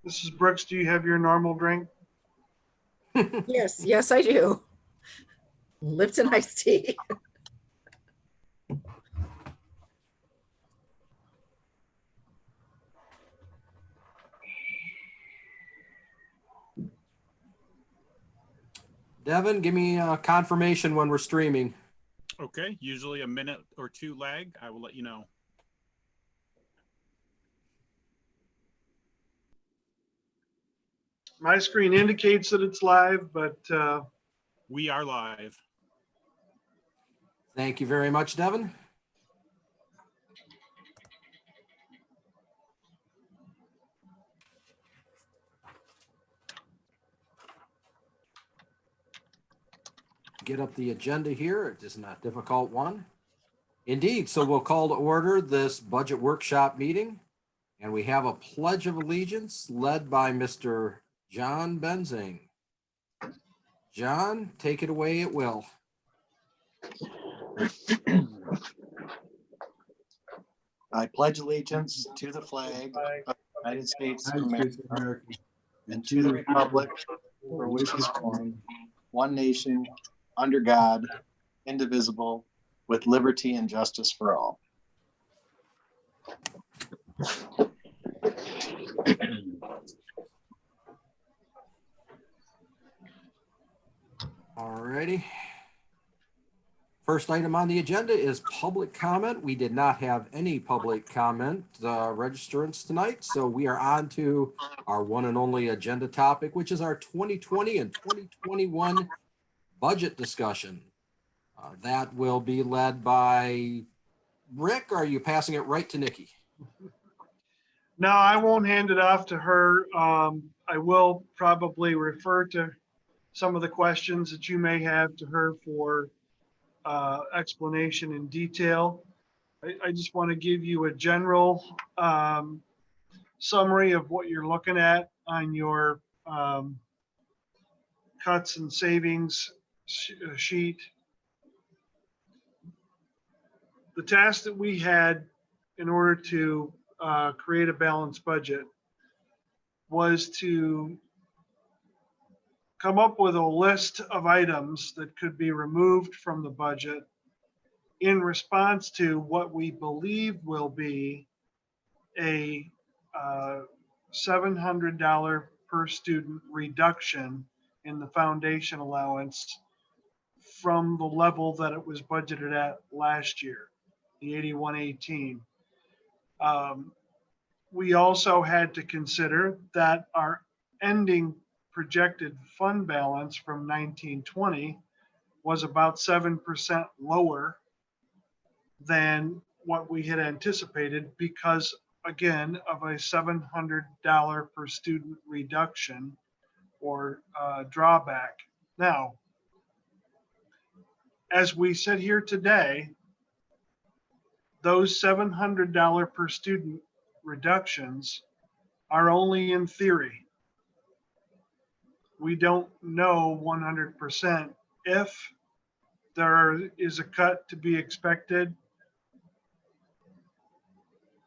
Mrs. Brooks, do you have your normal drink? Yes, yes, I do. Lipton iced tea. Devin, give me a confirmation when we're streaming. Okay, usually a minute or two lag. I will let you know. My screen indicates that it's live, but We are live. Thank you very much, Devin. Get up the agenda here. It is not a difficult one. Indeed, so we'll call to order this budget workshop meeting. And we have a pledge of allegiance led by Mr. John Benzing. John, take it away at will. I pledge allegiance to the flag of the United States of America and to the republic for which is one nation, under God, indivisible, with liberty and justice for all. All righty. First item on the agenda is public comment. We did not have any public comment registrants tonight, so we are on to our one and only agenda topic, which is our 2020 and 2021 budget discussion. That will be led by Rick. Or are you passing it right to Nikki? no, I won't hand it off to her. I will probably refer to some of the questions that you may have to her for explanation in detail. I just want to give you a general summary of what you're looking at on your cuts and savings sheet. The task that we had in order to create a balanced budget was to come up with a list of items that could be removed from the budget in response to what we believe will be a $700 per student reduction in the foundation allowance from the level that it was budgeted at last year, the 8118. We also had to consider that our ending projected fund balance from 1920 was about 7% lower than what we had anticipated because, again, of a $700 per student reduction or drawback. Now, as we sit here today, those $700 per student reductions are only in theory. We don't know 100% if there is a cut to be expected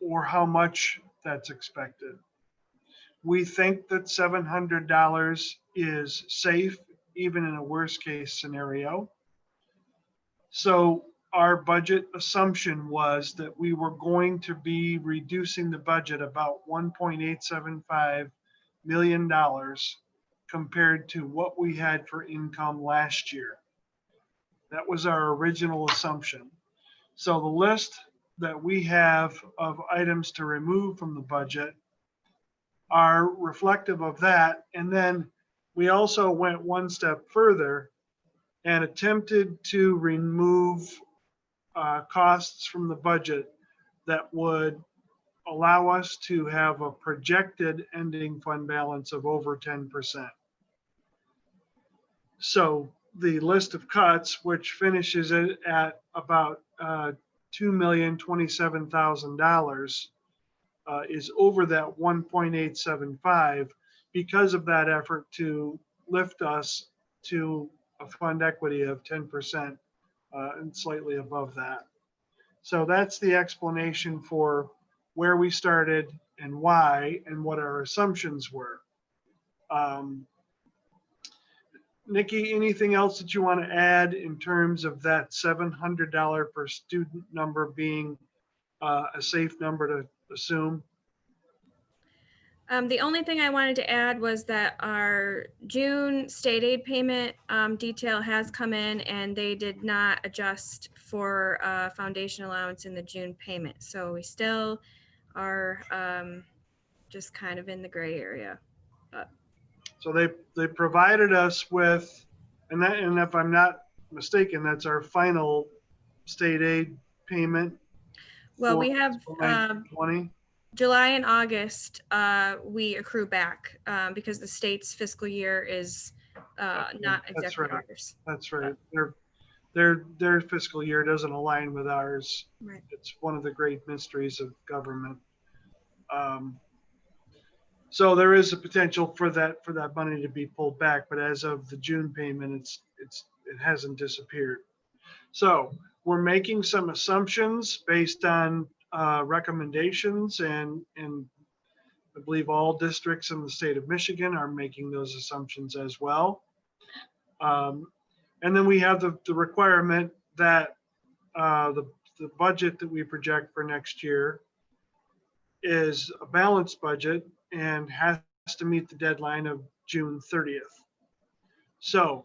or how much that's expected. We think that $700 is safe, even in a worst case scenario. So our budget assumption was that we were going to be reducing the budget about $1.875 million compared to what we had for income last year. That was our original assumption. So the list that we have of items to remove from the budget are reflective of that. And then we also went one step further and attempted to remove costs from the budget that would allow us to have a projected ending fund balance of over 10%. So the list of cuts, which finishes it at about $2,027,000, is over that 1.875 because of that effort to lift us to a fund equity of 10% and slightly above that. So that's the explanation for where we started and why and what our assumptions were. Nikki, anything else that you want to add in terms of that $700 per student number being a safe number to assume? The only thing I wanted to add was that our June state aid payment detail has come in, and they did not adjust for foundation allowance in the June payment. So we still are just kind of in the gray area. So they provided us with, and if I'm not mistaken, that's our final state aid payment. Well, we have 2020. July and August, we accrue back because the state's fiscal year is not That's exactly right. ours. That's right. Their fiscal year doesn't align with ours. Right. It's one of the great mysteries of government. So there is a potential for that money to be pulled back, but as of the June payment, it hasn't disappeared. So we're making some assumptions based on recommendations, and I believe all districts in the state of Michigan are making those assumptions as well. And then we have the requirement that the budget that we project for next year is a balanced budget and has to meet the deadline of June 30th. So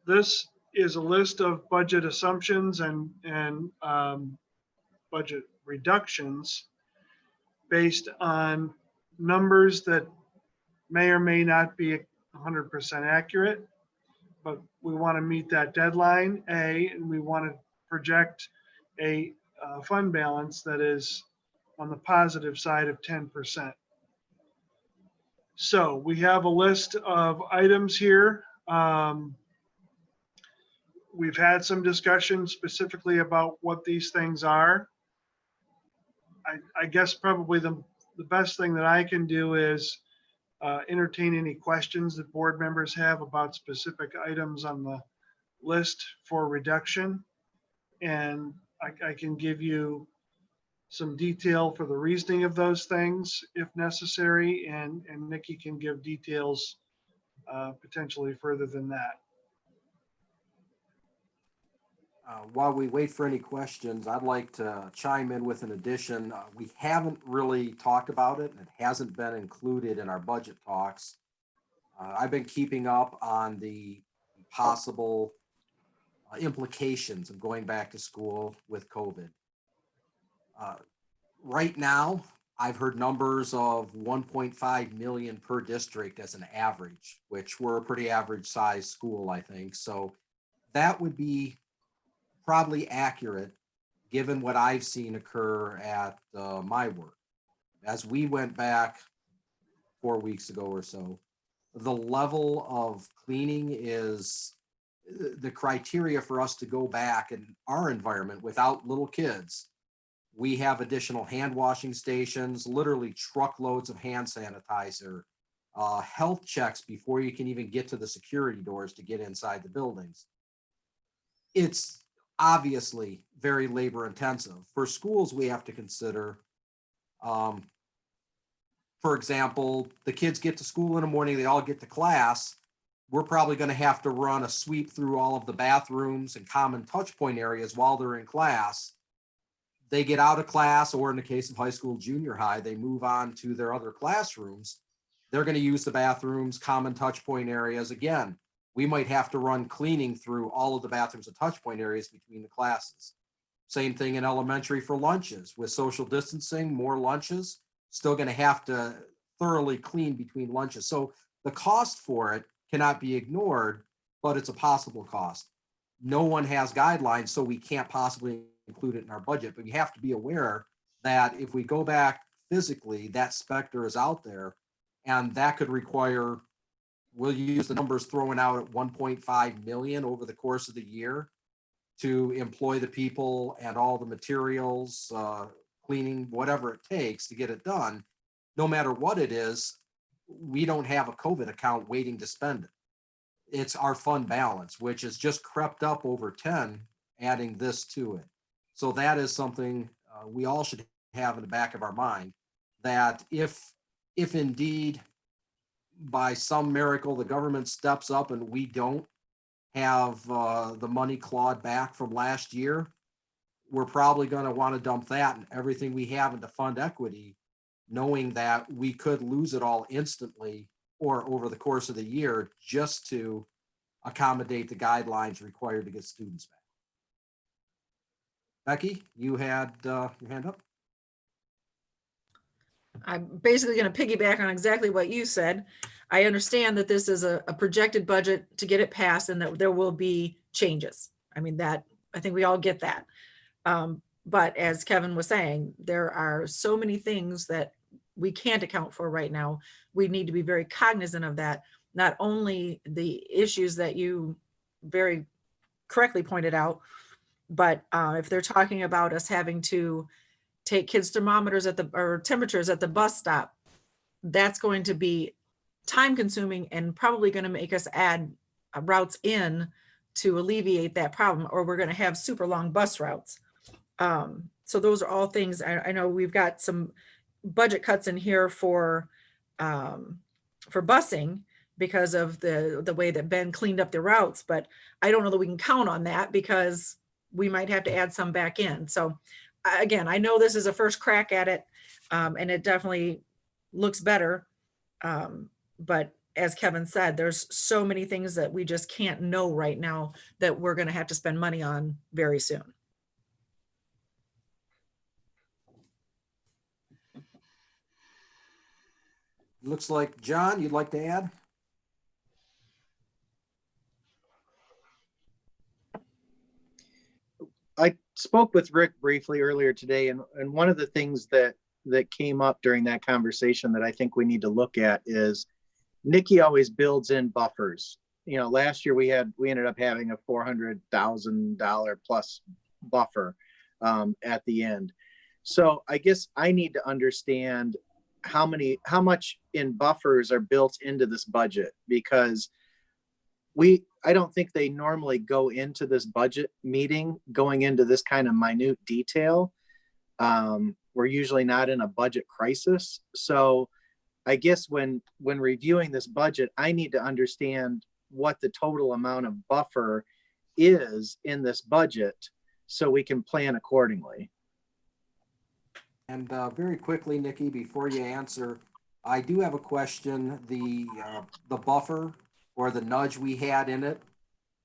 this is a list of budget assumptions and budget reductions based on numbers that may or may not be 100% accurate, but we want to meet that deadline, and we want to project a fund balance that is on the positive side of 10%. So we have a list of items here. We've had some discussion specifically about what these things are. I guess probably the best thing that I can do is entertain any questions that board members have about specific items on the list for reduction. And I can give you some detail for the reasoning of those things if necessary, and Nikki can give details potentially further than that. While we wait for any questions, I'd like to chime in with an addition. We haven't really talked about it, and it hasn't been included in our budget talks. I've been keeping up on the possible implications of going back to school with COVID. Right now, I've heard numbers of 1.5 million per district as an average, which we're a pretty average size school, I think. So that would be probably accurate given what I've seen occur at my work. As we went back 4 weeks ago or so, the level of cleaning is the criteria for us to go back in our environment without little kids. We have additional hand washing stations, literally truckloads of hand sanitizer, health checks before you can even get to the security doors to get inside the buildings. It's obviously very labor intensive. For schools, we have to consider, for example, the kids get to school in the morning, they all get to class. We're probably going to have to run a sweep through all of the bathrooms and common touch point areas while they're in class. They get out of class, or in the case of high school, junior high, they move on to their other classrooms. They're going to use the bathrooms, common touch point areas. Again, we might have to run cleaning through all of the bathrooms and touch point areas between the classes. Same thing in elementary for lunches. With social distancing, more lunches, still going to have to thoroughly clean between lunches. So the cost for it cannot be ignored, but it's a possible cost. No one has guidelines, so we can't possibly include it in our budget, but we have to be aware that if we go back physically, that specter is out there, and that could require, we'll use the numbers thrown out at 1.5 million over the course of the year to employ the people and all the materials, cleaning, whatever it takes to get it done. No matter what it is, we don't have a COVID account waiting to spend it. It's our fund balance, which has just crept up over 10, adding this to it. So that is something we all should have in the back of our mind, that if indeed by some miracle the government steps up and we don't have the money clawed back from last year, we're probably going to want to dump that and everything we have into fund equity, knowing that we could lose it all instantly or over the course of the year just to accommodate the guidelines required to get students back. Becky, you had your hand up. I'm basically going to piggyback on exactly what you said. I understand that this is a projected budget to get it passed and that there will be changes. I mean, that I think we all get that. But as Kevin was saying, there are so many things that we can't account for right now. We need to be very cognizant of that. Not only the issues that you very correctly pointed out, but if they're talking about us having to take kids' thermometers or temperatures at the bus stop, that's going to be time consuming and probably going to make us add routes in to alleviate that problem, or we're going to have super long bus routes. So those are all things. I know we've got some budget cuts in here for busing because of the way that Ben cleaned up the routes, but I don't know that we can count on that because we might have to add some back in. So again, I know this is a first crack at it, and it definitely looks better. But as Kevin said, there's so many things that we just can't know right now that we're going to have to spend money on very soon. Looks like John, you'd like to add? I spoke with Rick briefly earlier today, and one of the things that came up during that conversation that I think we need to look at is Nikki always builds in buffers. You know, last year we ended up having a $400,000 plus buffer at the end. So I guess I need to understand how much in buffers are built into this budget, because I don't think they normally go into this budget meeting going into this kind of minute detail. We're usually not in a budget crisis. So I guess when reviewing this budget, I need to understand what the total amount of buffer is in this budget so we can plan accordingly. And very quickly, Nikki, before you answer, I do have a question. The buffer or the nudge we had in it,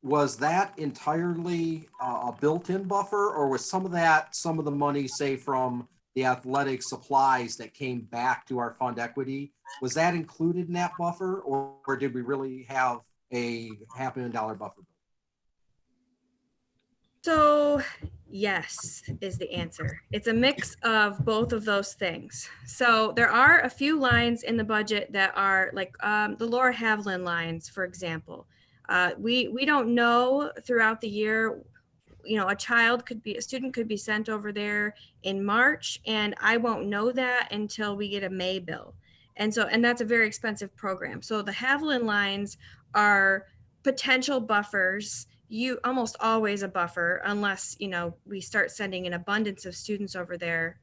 was that entirely a built-in buffer, or was some of the money, say from the athletic supplies that came back to our fund equity, was that included in that buffer, or did we really have a $500,000 buffer? So yes, is the answer. It's a mix of both of those things. So there are a few lines in the budget that are like the Laura Havlin lines, for example. We don't know throughout the year, you know, a student could be sent over there in March, and I won't know that until we get a May bill. And that's a very expensive program. So the Havlin lines are potential buffers. You almost always a buffer, unless, you know, we start sending an abundance of students over there.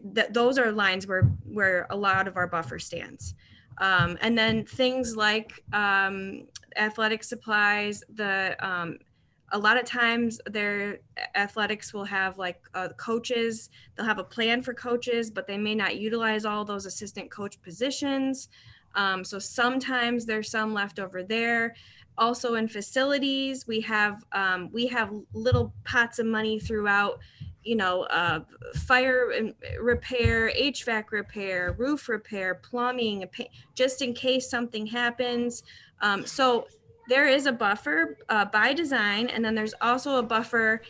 Those are lines where a lot of our buffer stands. And then things like athletic supplies, a lot of times their athletics will have like coaches, they'll have a plan for coaches, but they may not utilize all those assistant coach positions. So sometimes there's some left over there. Also in facilities, we have little pots of money throughout, you know, fire repair, HVAC repair, roof repair, plumbing, just in case something happens. So there is a buffer by design, and then there's also a buffer.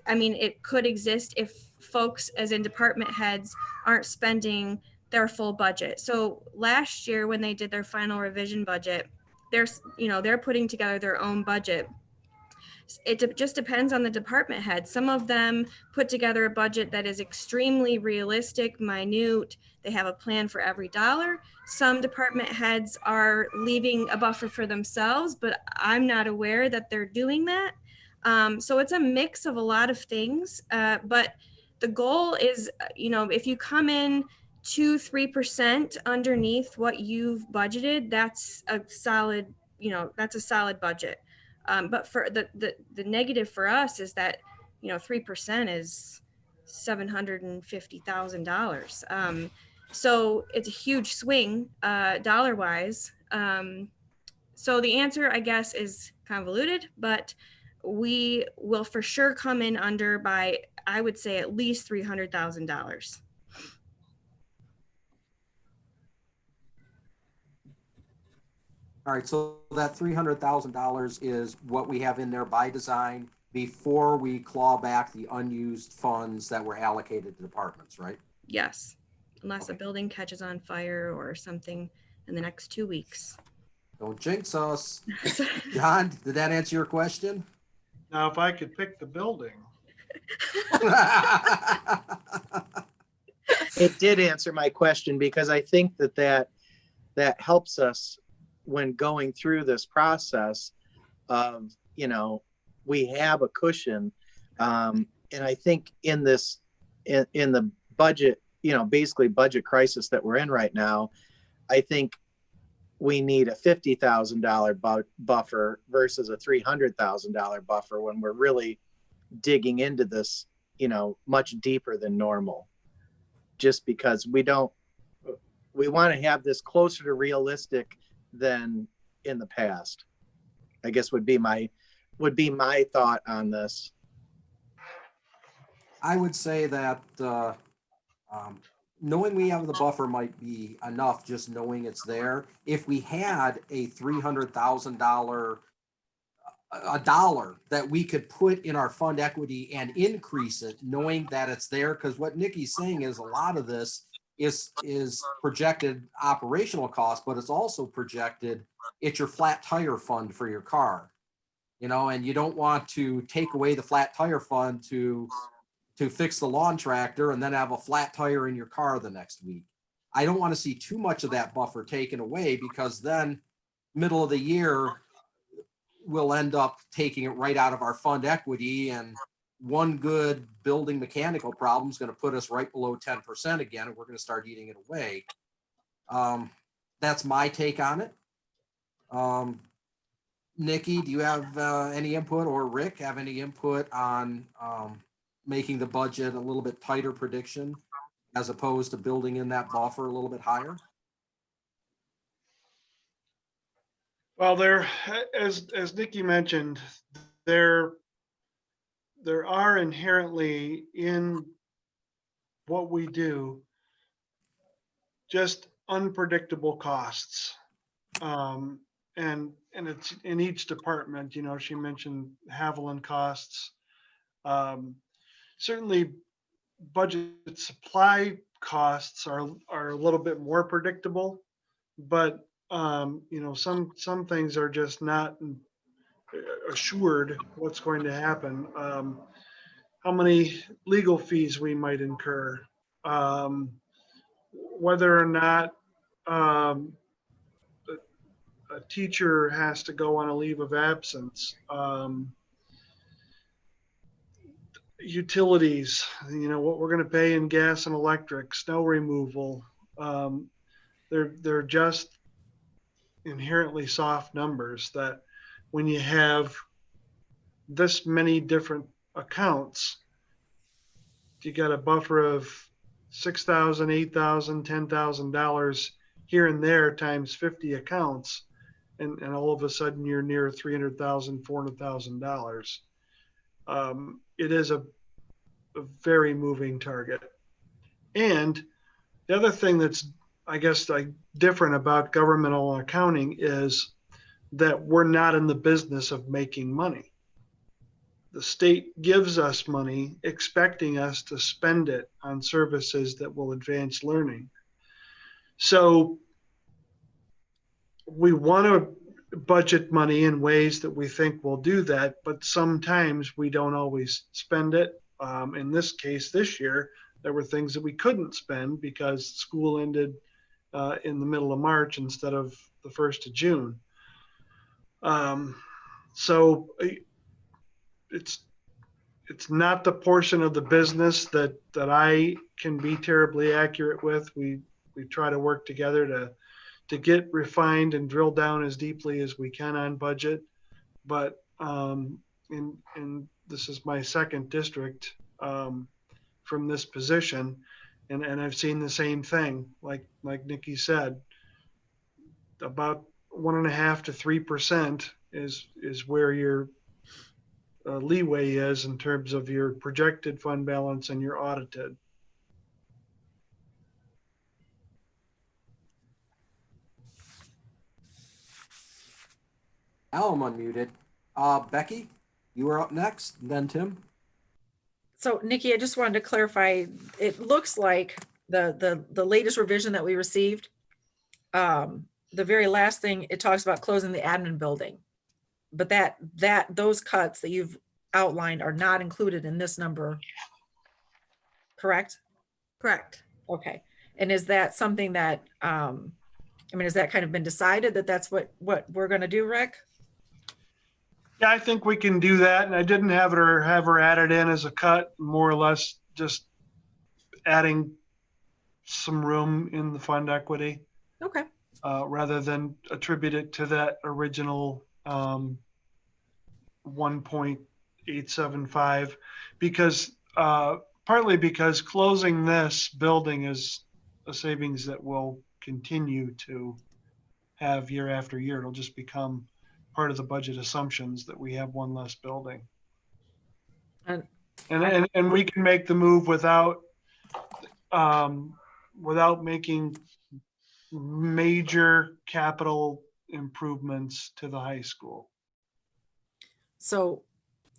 I mean, it could exist if folks, as in department heads, aren't spending their full budget. So last year when they did their final revision budget, they're putting together their own budget. It just depends on the department head. Some of them put together a budget that is extremely realistic, minute. They have a plan for every dollar. Some department heads are leaving a buffer for themselves, but I'm not aware that they're doing that. So it's a mix of a lot of things. But the goal is, you know, if you come in 2-3% underneath what you've budgeted, that's a solid, that's a solid budget. But for the negative for us is that, 3% is $750,000. So it's a huge swing, dollar wise. So the answer, I guess, is convoluted, but we will for sure come in under by, I would say, at least $300,000. All right, so that $300,000 is what we have in there by design before we claw back the unused funds that were allocated to departments, right? Yes, unless a Okay. building catches on fire or something in the next 2 weeks. Don't jinx us. John, did that answer your question? Now, if I could pick the building, It did answer my question, because I think that helps us when going through this process of, we have a cushion. And I think in this, in the budget, basically budget crisis that we're in right now, I think we need a $50,000 buffer versus a $300,000 buffer when we're really digging into this, much deeper than normal. Just because we want to have this closer to realistic than in the past, I guess would be my thought on this. I would say that knowing we have the buffer might be enough, just knowing it's there. If we had a $300,000 that we could put in our fund equity and increase it, knowing that it's there, because what Nikki's saying is a lot of this is projected operational cost, but it's also projected, it's your flat tire fund for your car, and you don't want to take away the flat tire fund to fix the lawn tractor and then have a flat tire in your car the next week. I don't want to see too much of that buffer taken away, because then middle of the year, we'll end up taking it right out of our fund equity, and one good building mechanical problem is going to put us right below 10% again, and we're going to start eating it away. That's my take on it. Nikki, do you have any input, or Rick have any input on making the budget a little bit tighter prediction as opposed to building in that buffer a little bit higher? well, as Nikki mentioned, there are inherently in what we do just unpredictable costs. And it's in each department, she mentioned Haviland costs. Certainly budget supply costs are a little bit more predictable, but some things are just not assured what's going to happen. How many legal fees we might incur, whether or not a teacher has to go on a leave of absence, utilities, what we're going to pay in gas and electric, snow removal. They're just inherently soft numbers that when you have this many different accounts, you got a buffer of $6,000, $8,000, $10,000 here and there times 50 accounts, and all of a sudden you're near $300,000, $400,000. It is a very moving target. And the other thing that's, I guess, different about governmental accounting is that we're not in the business of making money. The state gives us money expecting us to spend it on services that will advance learning. So we want to budget money in ways that we think will do that, but sometimes we don't always spend it. In this case, this year, there were things that we couldn't spend because school ended in the middle of March instead of the 1st of June. So it's not the portion of the business that I can be terribly accurate with. We try to work together to get refined and drill down as deeply as we can on budget. But in this is my second district from this position, and I've seen the same thing. Like Nikki said, about 1.5 to 3% is where your leeway is in terms of your projected fund balance and your audited. Now I'm unmuted. Becky, you were up next, and then Tim. So Nikki, I just wanted to clarify, it looks like the latest revision that we received, the very last thing, it talks about closing the admin building. But those cuts that you've outlined are not included in this number, correct? Correct. Okay. And is that something that, I mean, has that kind of been decided that that's what we're going to do, Rick? Yeah, I think we can do that. And I didn't have her added in as a cut, more or less just adding some room in the fund equity Okay. rather than attribute it to that original 1.875 because partly because closing this building is a savings that will continue to have year after year. It'll just become part of the budget assumptions that we have one less building. And And we can make the move without making major capital improvements to the high school. so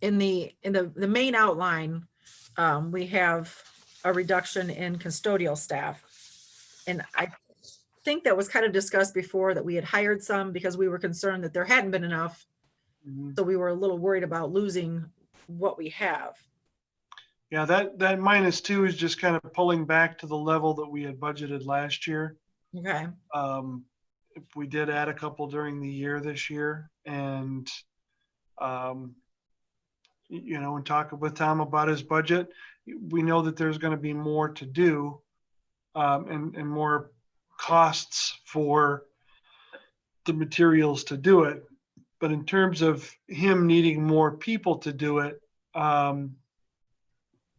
in the main outline, we have a reduction in custodial staff. And I think that was kind of discussed before, that we had hired some because we were concerned that there hadn't been enough. Mhm. So we were a little worried about losing what we have. Yeah, that -2 is just kind of pulling back to the level that we had budgeted last year. Okay. If we did add a couple during the year this year, and and talking with Tom about his budget, we know that there's going to be more to do, and more costs for the materials to do it. But in terms of him needing more people to do it,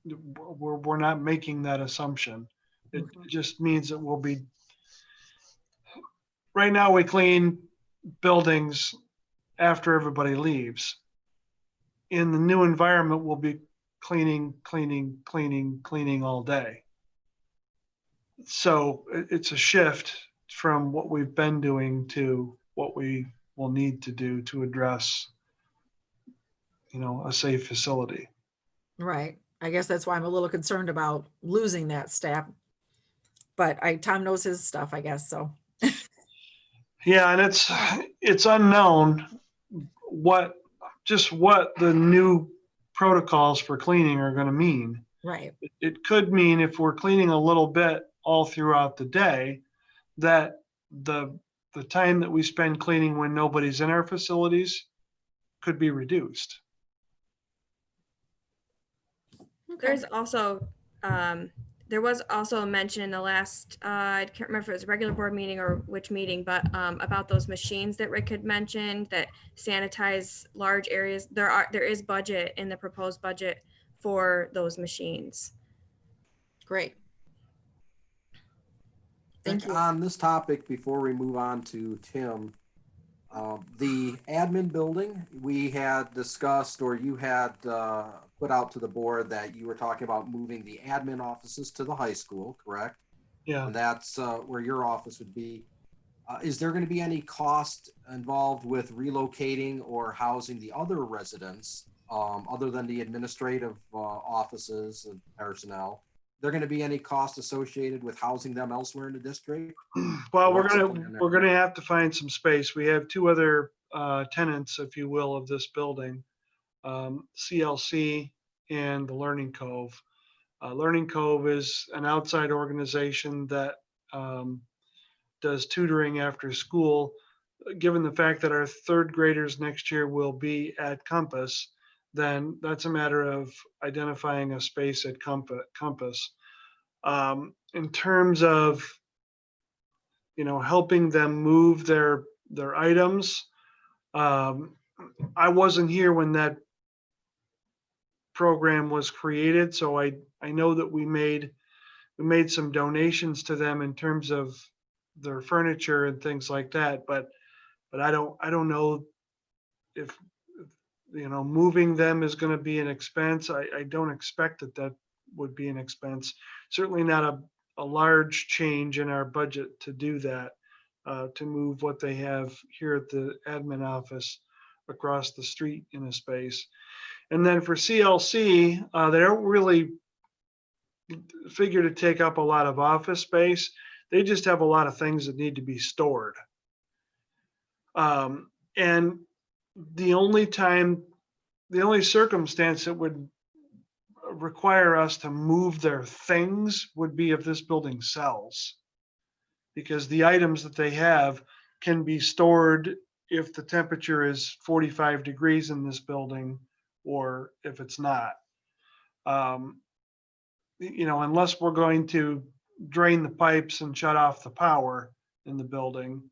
we're not making that assumption. It just means that we'll be, right now we clean buildings after everybody leaves. In the new environment, we'll be cleaning all day. So it's a shift from what we've been doing to what we will need to do to address, a safe facility. Right. I guess that's why I'm a little concerned about losing that staff. But Tom knows his stuff, I guess, so. Yeah, and it's unknown what the new protocols for cleaning are going to mean. Right. It could mean if we're cleaning a little bit all throughout the day, that the time that we spend cleaning when nobody's in our facilities could be reduced. There's also, there was also a mention in the last, I can't remember if it was a regular board meeting or which meeting, but about those machines that Rick had mentioned that sanitize large areas. There is budget in the proposed budget for those machines. Great. Thank you. On this topic, before we move on to Tim, the admin building, we had discussed, or you had put out to the board that you were talking about moving the admin offices to the high school, correct? Yeah. And that's where your office would be. Is there going to be any cost involved with relocating or housing the other residents, other than the administrative offices and personnel? There going to be any cost associated with housing them elsewhere in the district? Well, What's the plan there? we're gonna have to find some space. We have two other tenants, if you will, of this building, CLC and the Learning Cove. Learning Cove is an outside organization that does tutoring after school. Given the fact that our third graders next year will be at Compass, then that's a matter of identifying a space at Compass. In terms of, helping them move their items, I wasn't here when that program was created, so I know that we made some donations to them in terms of their furniture and things like that, but I don't know if moving them is going to be an expense. I don't expect that would be an expense. Certainly not a large change in our budget to do that, to move what they have here at the admin office across the street in a space. And then for CLC, they don't really figure to take up a lot of office space. They just have a lot of things that need to be stored. And the only circumstance that would require us to move their things would be if this building sells. Because the items that they have can be stored if the temperature is 45 degrees in this building, or if it's not. Unless we're going to drain the pipes and shut off the power in the building,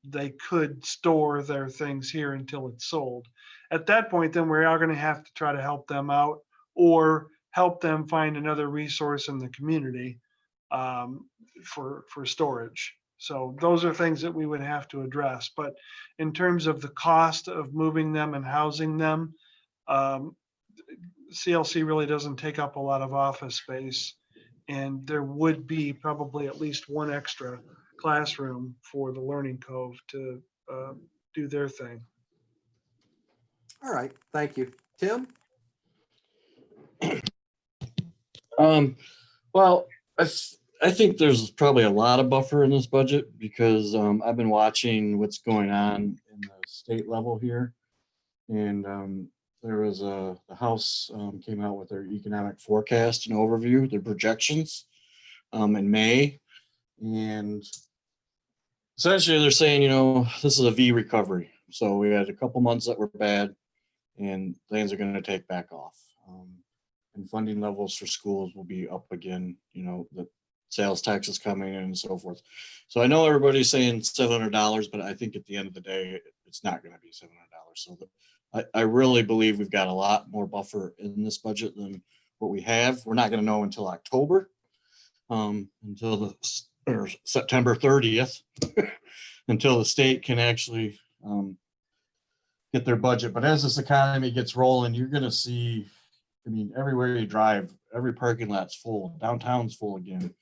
they could store their things here until it's sold. At that point, then we are going to have to try to help them out, or help them find another resource in the community for storage. So those are things that we would have to address. But in terms of the cost of moving them and housing them, CLC really doesn't take up a lot of office space, and there would be probably at least one extra classroom for the Learning Cove to do their thing. All right, thank you. Tim? Well, I think there's probably a lot of buffer in this budget because I've been watching what's going on in the state level here. And there was the House came out with their economic forecast and overview, their projections in May. And essentially they're saying, this is a V recovery. So we had a couple months that were bad and things are going to take back off. And funding levels for schools will be up again, the sales tax is coming in and so forth. So I know everybody's saying $700, but I think at the end of the day, it's not going to be $700. So I really believe we've got a lot more buffer in this budget than what we have. We're not going to know until October, until September 30th, until the state can actually get their budget. But as this economy gets rolling, you're going to see, everywhere you drive, every parking lot's full, downtown's full again.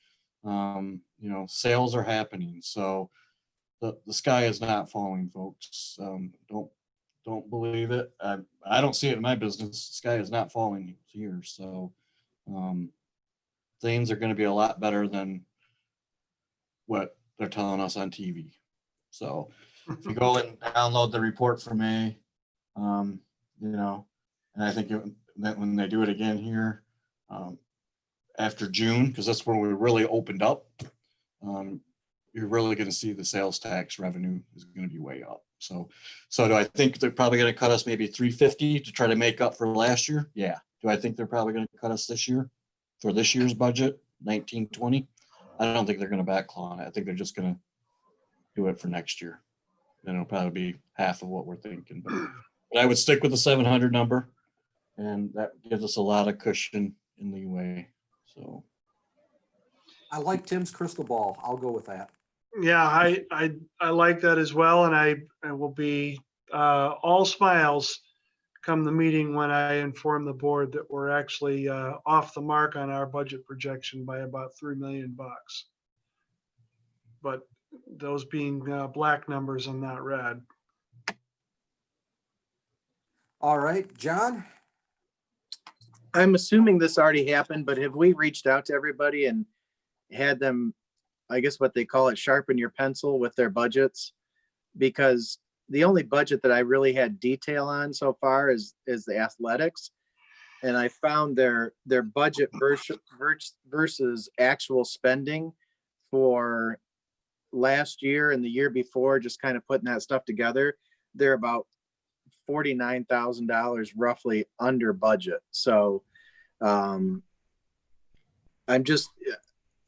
Sales are happening. So the sky is not falling, folks. Don't believe it. I don't see it in my business. The sky is not falling here. So things are going to be a lot better than what they're telling us on TV. So if you go and download the report for May, and I think that when they do it again here after June, because that's when we really opened up, you're really going to see the sales tax revenue is going to be way up. So do I think they're probably going to cut us maybe $350 to try to make up for last year? Yeah. Do I think they're probably going to cut us this year for this year's budget, 1920? I don't think they're going to backclaw on it. I think they're just going to do it for next year. Then it'll probably be half of what we're thinking. But I would stick with the 700 number, and that gives us a lot of cushion in the way. So I like Tim's crystal ball. I'll go with that. Yeah, I like that as well, and I will be all smiles come the meeting when I inform the board that we're actually off the mark on our budget projection by about $3 million. But those being black numbers and not red. All right, John? I'm assuming this already happened, but have we reached out to everybody and had them, I guess what they call it, sharpen your pencil with their budgets? Because the only budget that I really had detail on so far is the athletics. And I found their budget versus actual spending for last year and the year before, just kind of putting that stuff together. They're about $49,000 roughly under budget. So I'm just,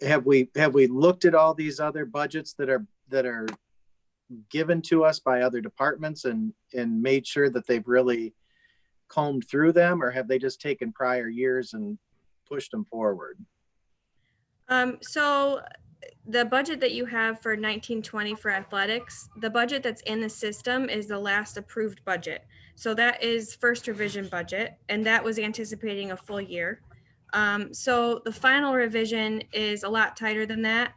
have we looked at all these other budgets that are given to us by other departments and made sure that they've really combed through them, or have they just taken prior years and pushed them forward? So the budget that you have for 1920 for athletics, the budget that's in the system is the last approved budget. So that is first revision budget, and that was anticipating a full year. So the final revision is a lot tighter than that.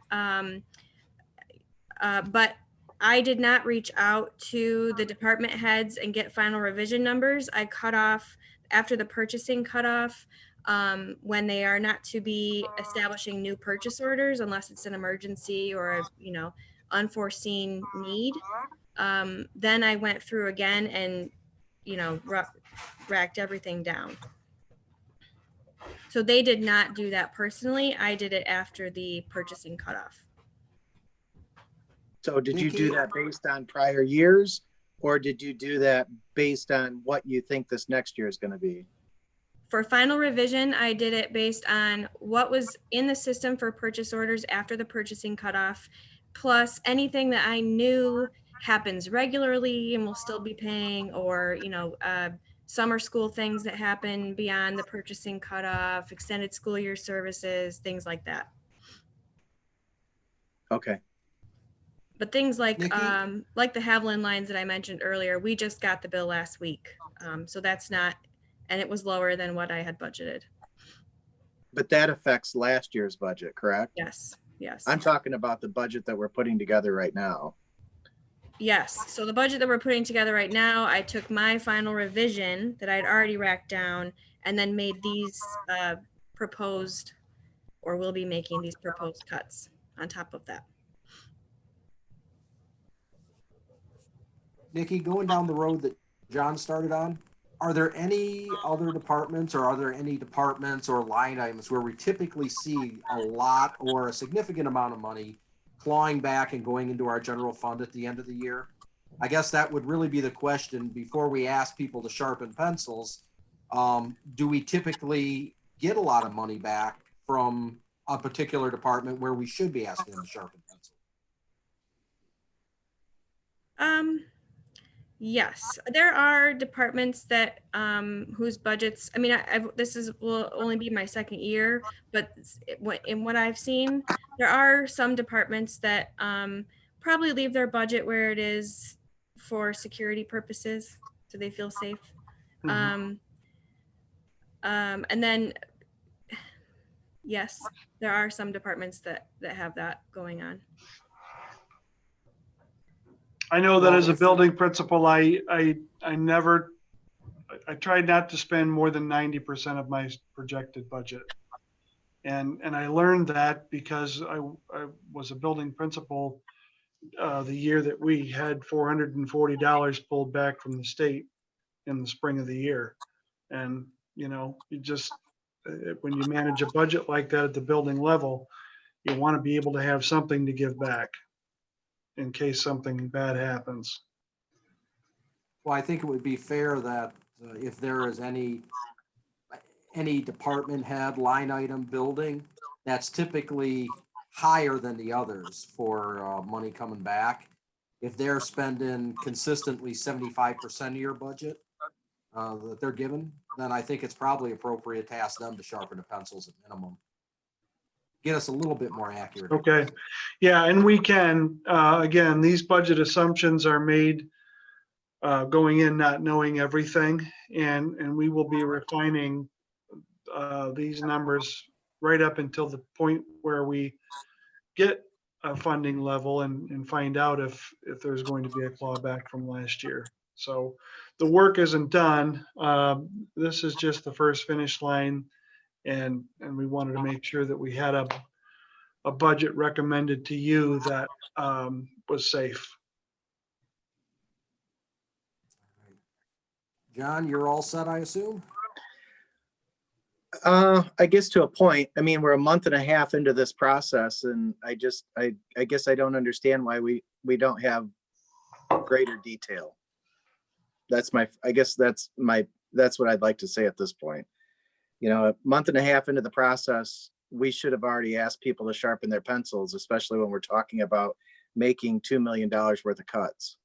But I did not reach out to the department heads and get final revision numbers. I cut off after the purchasing cutoff, when they are not to be establishing new purchase orders unless it's an emergency or a, unforeseen need. Then I went through again and, racked everything down. So they did not do that personally. I did it after the purchasing cutoff. So did you do that based on prior years, or did you do that based on what you think this next year is going to be? For final revision, I did it based on what was in the system for purchase orders after the purchasing cutoff, plus anything that I knew happens regularly and will still be paying, or, summer school things that happen beyond the purchasing cutoff, extended school year services, things like that. Okay. But things like Nikki? like the Haviland lines that I mentioned earlier, we just got the bill last week. So that's not, and it was lower than what I had budgeted. But that affects last year's budget, correct? Yes, yes. I'm talking about the budget that we're putting together right now. Yes, so the budget that we're putting together right now, I took my final revision that I'd already racked down and then made these proposed, or will be making these proposed cuts on top of that. Nikki, going down the road that John started on, are there any other departments, or are there any departments or line items where we typically see a lot or a significant amount of money clawing back and going into our general fund at the end of the year? I guess that would really be the question before we ask people to sharpen pencils. Do we typically get a lot of money back from a particular department where we should be asking them to sharpen pencils? Yes, there are departments that whose budgets, I mean, will only be my second year, but in what I've seen, there are some departments that probably leave their budget where it is for security purposes, so they feel safe. Mhm. And then, yes, there are some departments that have that going on. I know that Well, as a if- building principal, I tried not to spend more than 90% of my projected budget. And I learned that because I was a building principal the year that we had $440 pulled back from the state in the spring of the year. And, you just, when you manage a budget like that at the building level, you want to be able to have something to give back in case something bad happens. Well, I think it would be fair that if there is any department head, line item, building, that's typically higher than the others for money coming back. If they're spending consistently 75% of your budget that they're given, then I think it's probably appropriate to ask them to sharpen the pencils at minimum. Get us a little bit more accurate. Okay. Yeah, and we can, again, these budget assumptions are made going in not knowing everything, and we will be refining these numbers right up until the point where we get a funding level and find out if there's going to be a clawback from last year. So the work isn't done. This is just the first finish line, and we wanted to make sure that we had a budget recommended to you that was safe. John, you're all set, I assume? I guess to a point. I mean, we're a month and a half into this process, and I guess I don't understand why we don't have greater detail. That's my, I guess that's what I'd like to say at this point. You know, a month and a half into the process, we should have already asked people to sharpen their pencils, especially when we're talking about making $2 million worth of cuts.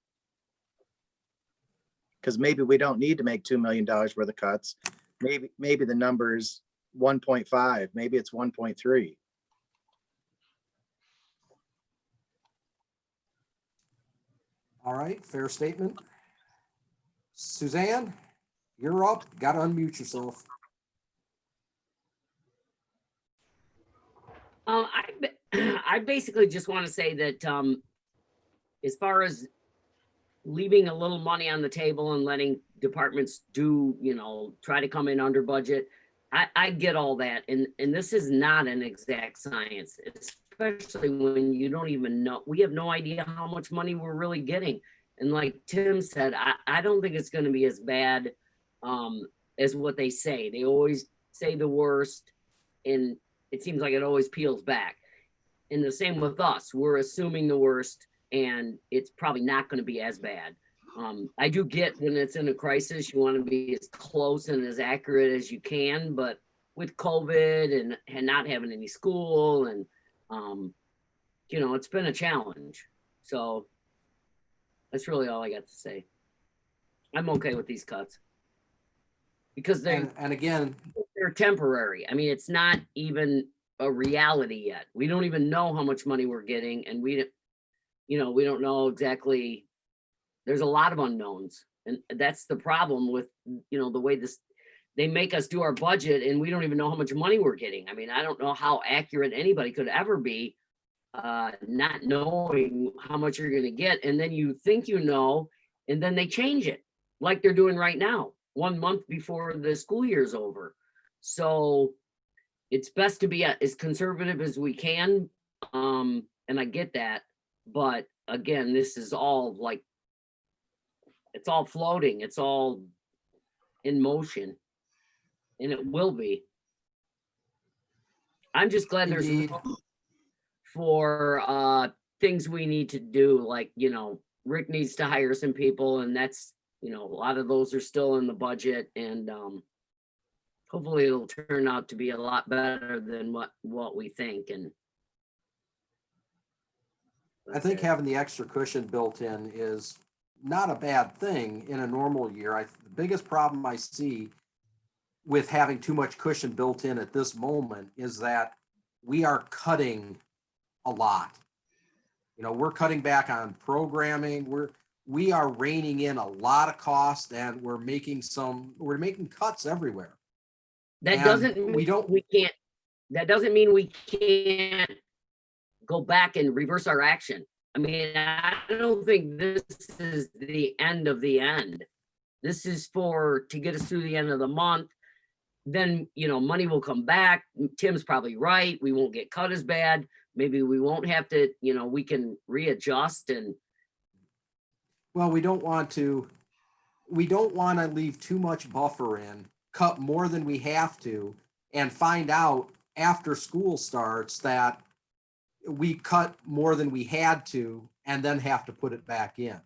Because maybe we don't need to make $2 million worth of cuts. Maybe the number's 1.5, maybe it's 1.3. All right, fair statement. Suzanne, you're up. Got to unmute yourself. I basically just want to say that as far as leaving a little money on the table and letting departments do, try to come in under budget, I get all that. And this is not an exact science, especially when you don't even know. We have no idea how much money we're really getting. And like Tim said, I don't think it's going to be as bad as what they say. They always say the worst, and it seems like it always peels back. And the same with us. We're assuming the worst, and it's probably not going to be as bad. I do get when it's in a crisis, you want to be as close and as accurate as you can, but with COVID and not having any school and, it's been a challenge. So that's really all I got to say. I'm okay with these cuts because they're temporary. I mean, it's not even a reality yet. We don't even know how much money we're getting, and we don't know exactly. There's a lot of unknowns, and that's the problem with the way they make us do our budget, and we don't even know how much money we're getting. I mean, I don't know how accurate anybody could ever be, not knowing how much you're going to get, and then you think and then they change it like they're doing right now, 1 month before the school year's over. So it's best to be as conservative as we can, and I get that, but again, this is all it's all floating, it's all in motion, and it will be. I'm just glad there's room for things we need to do, like Rick needs to hire some people, and that's a lot of those are still in the budget, and hopefully it'll turn out to be a lot better than what we think. And I think having the extra cushion built in is not a bad thing in a normal year. The biggest problem I see with having too much cushion built in at this moment is that we are cutting a lot. We're cutting back on programming. We are reining in a lot of costs, and we're making cuts everywhere. That doesn't mean we can't go back and reverse our action. I mean, I don't think this is the end of the end. This is to get us through the end of the month. Then, money will come back. Tim's probably right. We won't get cut as bad. Maybe we won't have to, we can readjust. And well, we don't want to leave too much buffer in, cut more than we have to, and find out after school starts that we cut more than we had to and then have to put it back in,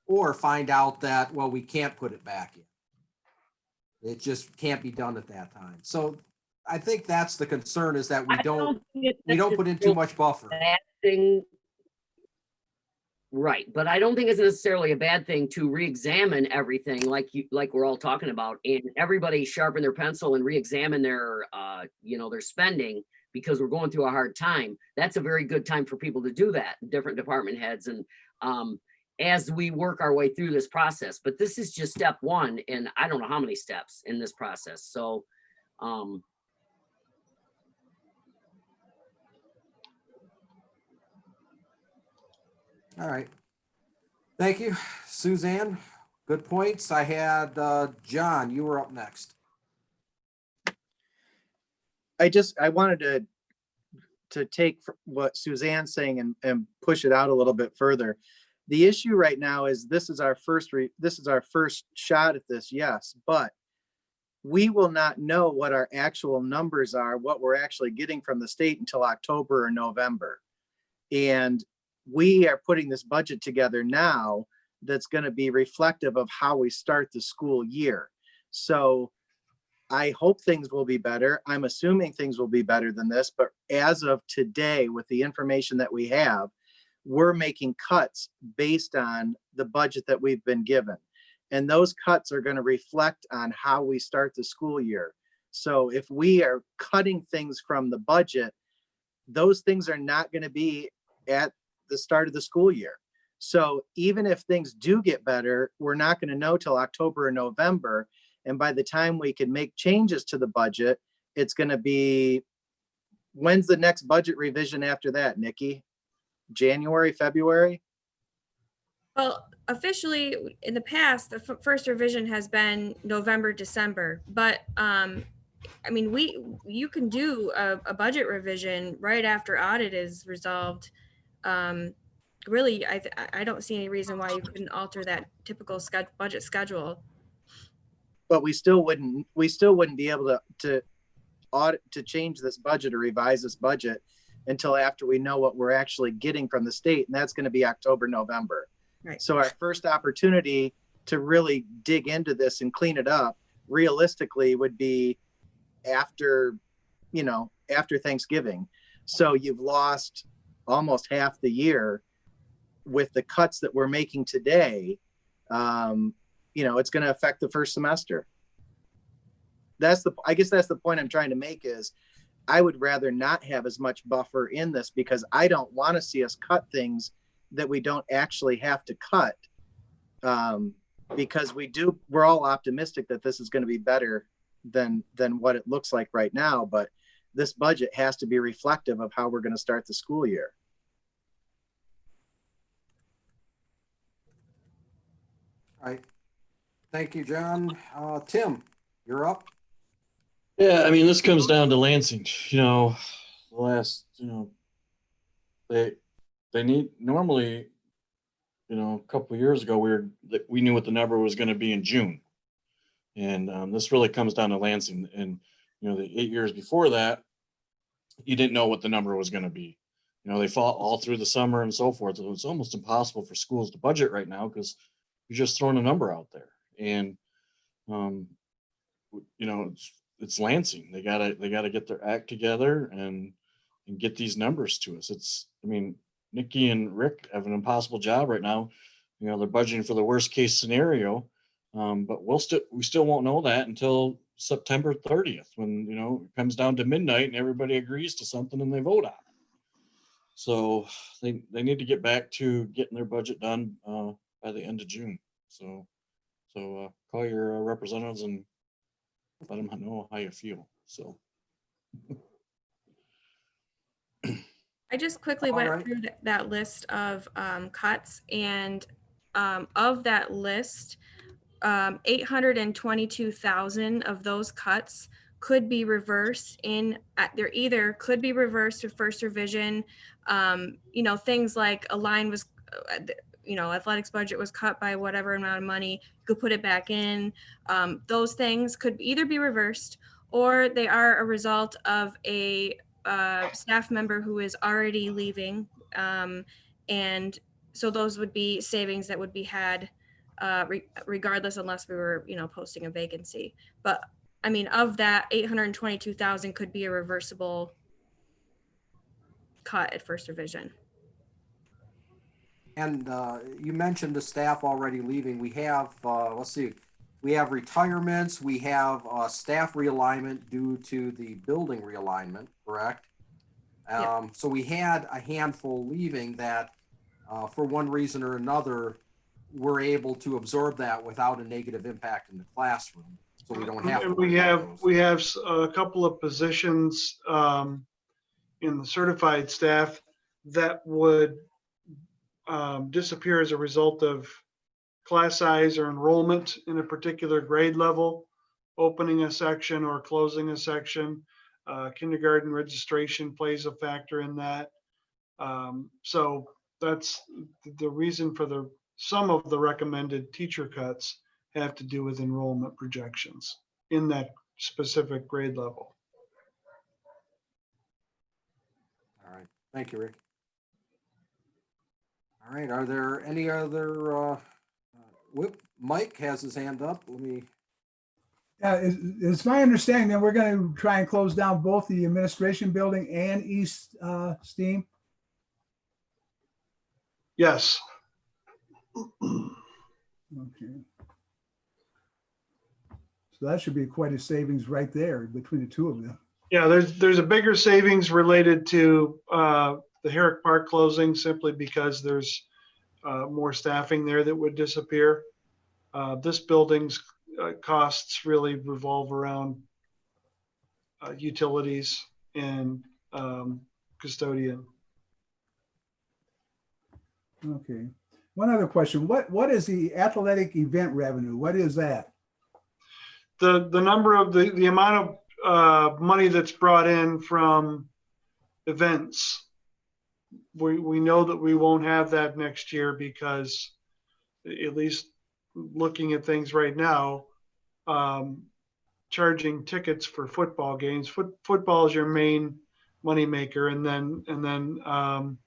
or find out that, well, we can't put it back in. It just can't be done at that time. So I think that's the concern, is that we don't put in too much buffer. Right, but I don't think it's necessarily a bad thing to re-examine everything like we're all talking about, and everybody sharpen their pencil and re-examine their their spending, because we're going through a hard time. That's a very good time for people to do that, different department heads, and as we work our way through this process. But this is just step one, and I don't know how many steps in this process. So all right. Thank you, Suzanne. Good points. I had John, you were up next. I wanted to take what Suzanne's saying and push it out a little bit further. The issue right now is this is our first shot at this, yes, but we will not know what our actual numbers are, what we're actually getting from the state, until October or November. And we are putting this budget together now that's going to be reflective of how we start the school year. So I hope things will be better. I'm assuming things will be better than this, but as of today, with the information that we have, we're making cuts based on the budget that we've been given. And those cuts are going to reflect on how we start the school year. So if we are cutting things from the budget, those things are not going to be at the start of the school year. So even if things do get better, we're not going to know till October or November. And by the time we can make changes to the budget, it's going to be, when's the next budget revision after that, Nikki? January, February? Well, officially, in the past, the first revision has been November, December, but I mean, you can do a budget revision right after audit is resolved. Really, I don't see any reason why you couldn't alter that typical budget schedule. But we still wouldn't be able to audit, to change this budget or revise this budget until after we know what we're actually getting from the state, and that's going to be October, November. Right. So our first opportunity to really dig into this and clean it up realistically would be after, after Thanksgiving. So you've lost almost half the year with the cuts that we're making today. It's going to affect the first semester. I guess that's the point I'm trying to make, is I would rather not have as much buffer in this, because I don't want to see us cut things that we don't actually have to cut. Because we're all optimistic that this is going to be better than what it looks like right now. But this budget has to be reflective of how we're going to start the school year. All right. Thank you, John. Tim, you're up. Yeah, I mean, this comes down to Lansing, the last, they need, normally, a couple of years ago, we knew what the number was going to be in June. And this really comes down to Lansing. And, the 8 years before that, you didn't know what the number was going to be. They fought all through the summer and so forth. So it's almost impossible for schools to budget right now, because you're just throwing a number out there. And, it's Lansing. They gotta get their act together and get these numbers to us. Nikki and Rick have an impossible job right now. They're budgeting for the worst case scenario. But we still won't know that until September 30th, when, it comes down to midnight and everybody agrees to something and they vote on it. So they need to get back to getting their budget done by the end of June. So call your representatives and let them know how you feel. So I just quickly went through that list of cuts, and of that list, 822,000 of those cuts could be reversed they're either could be reversed to first revision. Things like a line was, athletics budget was cut by whatever amount of money, you could put it back in. Those things could either be reversed, or they are a result of a staff member who is already leaving. And so those would be savings that would be had regardless, unless we were, posting a vacancy. But of that, 822,000 could be a reversible cut at first revision. And you mentioned the staff already leaving. We have, we have retirements. We have staff realignment due to the building realignment, correct? Yep. So we had a handful leaving that, for one reason or another, were able to absorb that without a negative impact in the classroom. So we don't have to worry about those. We have a couple of positions in the certified staff that would disappear as a result of class size or enrollment in a particular grade level, opening a section or closing a section. Kindergarten registration plays a factor in that. So that's the reason for some of the recommended teacher cuts have to do with enrollment projections in that specific grade level. All right. Thank you, Rick. All right. Are there any other Mike has his hand up. Let me, It's my understanding that we're going to try and close down both the administration building and East Steam. Yes. Okay. So that should be quite a savings right there between the two of them. Yeah, there's a bigger savings related to the Herrick Park closing simply because there's more staffing there that would disappear. This building's costs really revolve around utilities and custodian. Okay. One other question. What is the athletic event revenue? What is that? The number of the amount of money that's brought in from events. We know that we won't have that next year because, at least looking at things right now, charging tickets for football games. Football is your main moneymaker, and then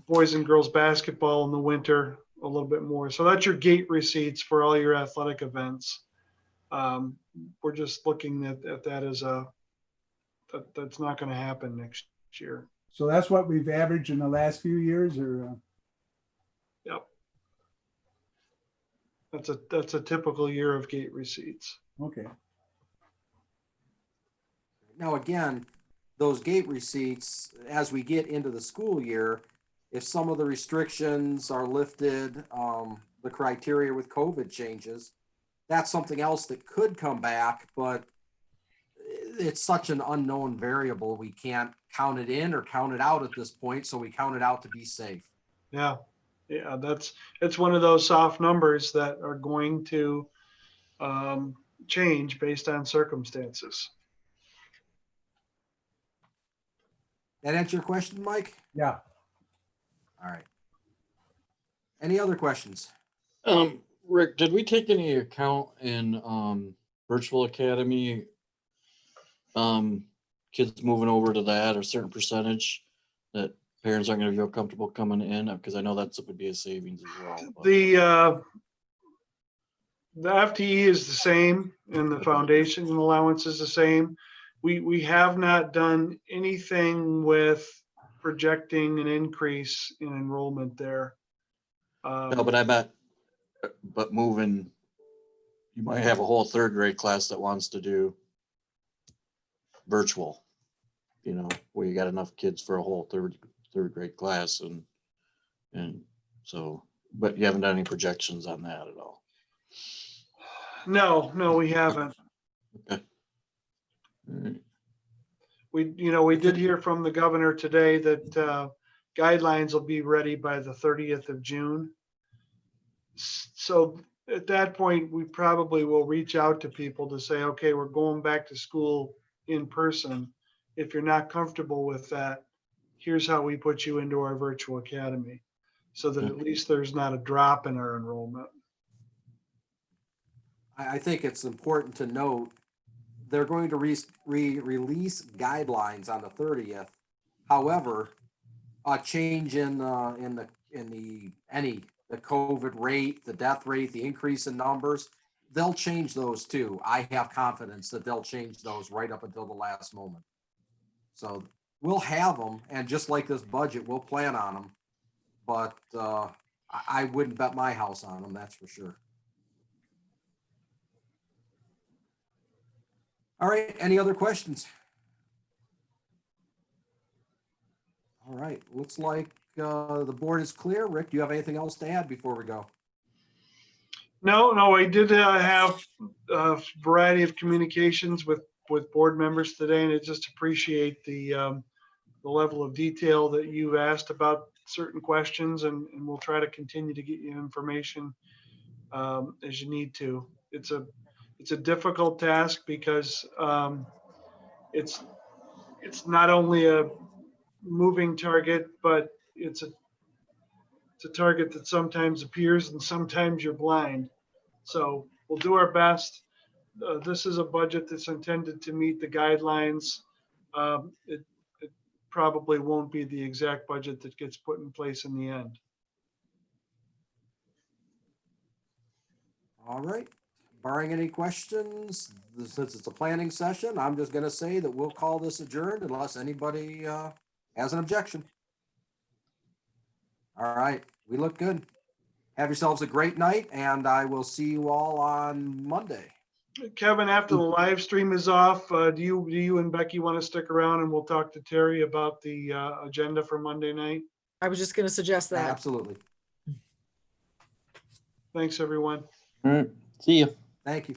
boys and girls basketball in the winter a little bit more. So that's your gate receipts for all your athletic events. We're just looking at that as that's not going to happen next year. So that's what we've averaged in the last few years, or? Yep. That's a typical year of gate receipts. Okay. now again, those gate receipts, as we get into the school year, if some of the restrictions are lifted, the criteria with COVID changes, that's something else that could come back, but it's such an unknown variable. We can't count it in or count it out at this point. So we count it out to be safe. Yeah. Yeah. It's one of those soft numbers that are going to change based on circumstances. That answer your question, Mike? Yeah. All right. Any other questions? Rick, did we take any account in virtual academy? Kids moving over to that, or a certain percentage that parents aren't going to feel comfortable coming in, because I know that's would be a savings as well. But. The FTE is the same and the foundation allowance is the same. We have not done anything with projecting an increase in enrollment there. No, but I bet, but moving, you might have a whole third grade class that wants to do virtual, you know, where you got enough kids for a whole third grade class, and so, but you haven't done any projections on that at all. No, we haven't. Okay. All right. We did hear from the governor today that guidelines will be ready by the 30th of June. So at that point, we probably will reach out to people to say, okay, we're going back to school in person. If you're not comfortable with that, here's how we put you into our virtual academy, so that at least there's not a drop in our enrollment. I think it's important to note they're going to release guidelines on the 30th. However, a change in the COVID rate, the death rate, the increase in numbers, they'll change those too. I have confidence that they'll change those right up until the last moment. So we'll have them, and just like this budget, we'll plan on them. But I wouldn't bet my house on them, that's for sure. All right, any other questions? All right, looks like the board is clear. Rick, do you have anything else to add before we go? No, I did have a variety of communications with board members today, and I just appreciate the level of detail that you've asked about certain questions, and we'll try to continue to get you information as you need to. It's a difficult task because it's not only a moving target, but it's a target that sometimes appears and sometimes you're blind. So we'll do our best. This is a budget that's intended to meet the guidelines. It probably won't be the exact budget that gets put in place in the end. All right. Barring any questions, since it's a planning session, I'm just gonna say that we'll call this adjourned unless anybody has an objection. All right, we look good. Have yourselves a great night, and I will see you all on Monday. Kevin, after the live stream is off, do you and Becky want to stick around and we'll talk to Terry about the agenda for Monday night? I was just going to suggest that. Absolutely. Thanks, everyone. All right, see you. Thank you.